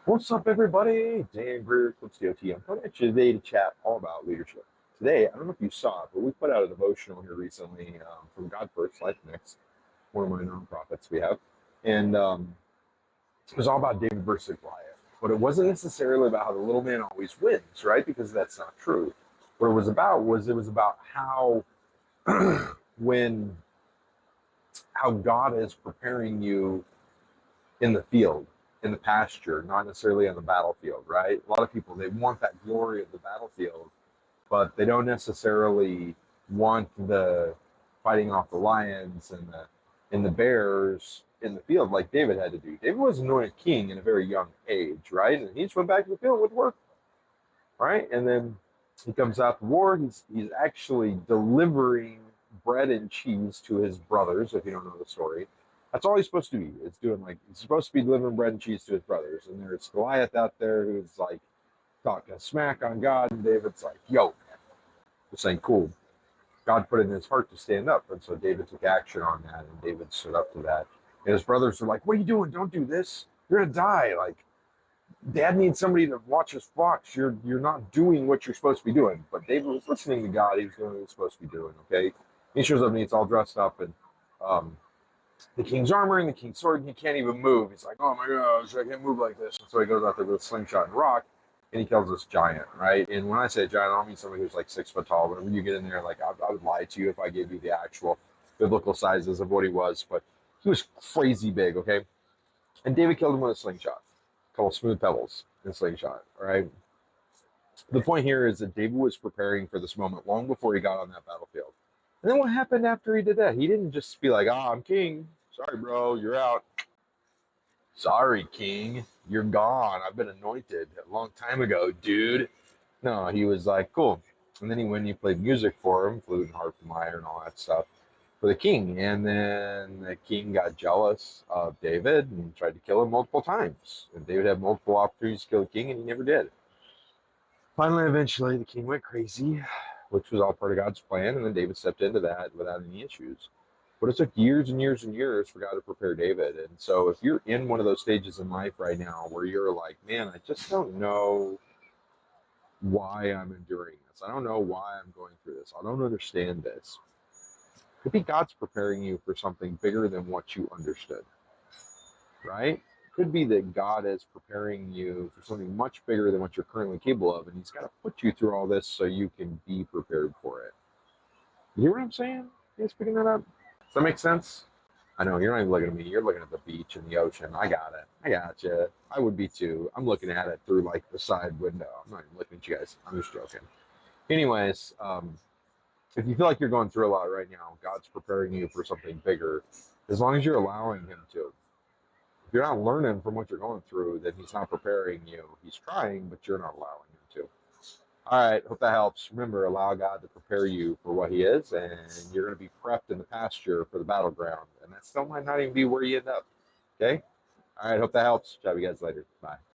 What's up, everybody? Dan Greer, Clips DOT. I'm coming at you today to chat all about leadership. Today, I don't know if you saw it, but we put out a devotional here recently from God First, Life Next, one of my nonprofits we have. And it was all about David versus Goliath. But it wasn't necessarily about how the little man always wins, right? Because that's not true. What it was about how when how God is preparing you in the field, in the pasture, not necessarily on the battlefield, right? A lot of people, they want that glory of the battlefield, but they don't necessarily want the fighting off the lions and the bears in the field like David had to do. David was anointed king in a very young age, right? And he just went back to the field with work, right? And then he comes out to war. He's actually delivering bread and cheese to his brothers, if you don't know the story. That's all he's supposed to be. It's doing like he's supposed to be delivering bread and cheese to his brothers. And there's Goliath out there who's like talking smack on God, and David's like, yo, this ain't cool. God put it in his heart to stand up. And so David took action on that, and David stood up to that. And his brothers are like, what are you doing? Don't do this. You're gonna die. Like, Dad needs somebody to watch his flocks. You're not doing what you're supposed to be doing. But David was listening to God. He was doing what he was supposed to be doing. Okay. He shows up and he's all dressed up and the king's armor and the king's sword, and he can't even move. He's like, oh my gosh, I can't move like this. And so he goes out there with a slingshot and rock, and he kills this giant, right? And when I say giant, I don't mean somebody who's like 6 foot tall. Whenever you get in there, like I would lie to you if I gave you the actual biblical sizes of what he was, but he was crazy big, okay? And David killed him with a slingshot, a couple smooth pebbles in a slingshot, all right? The point here is that David was preparing for this moment long before he got on that battlefield. And then what happened after he did that? He didn't just be like, I'm king. Sorry, bro, you're out. Sorry, king, you're gone. I've been anointed a long time ago, dude. No, he was like, cool. And then he went and he played music for him, flute and harp and lyre and all that stuff for the king. And then the king got jealous of David and tried to kill him multiple times. And David had multiple opportunities to kill the king, and he never did. Finally, eventually, the king went crazy, which was all part of God's plan, and then David stepped into that without any issues. But it took years and years and years for God to prepare David. And so if you're in one of those stages in life right now where you're like, man, I just don't know why I'm enduring this. I don't know why I'm going through this. I don't understand this. Could be God's preparing you for something bigger than what you understood, right? Could be that God is preparing you for something much bigger than what you're currently capable of, and he's got to put you through all this so you can be prepared for it. You hear what I'm saying? You guys picking that up? Does that make sense? I know, you're not even looking at me. You're looking at the beach and the ocean. I got it. I got you. I would be too. I'm looking at it through like the side window. I'm not even looking at you guys. I'm just joking. Anyways, if you feel like you're going through a lot right now, God's preparing you for something bigger, as long as you're allowing him to. If you're not learning from what you're going through, then he's not preparing you. He's trying, but you're not allowing him to. All right, hope that helps. Remember, allow God to prepare you for what he is, and you're going to be prepped in the pasture for the battleground. And that still might not even be where you end up. Okay? All right, hope that helps. Chat with you guys later. Bye.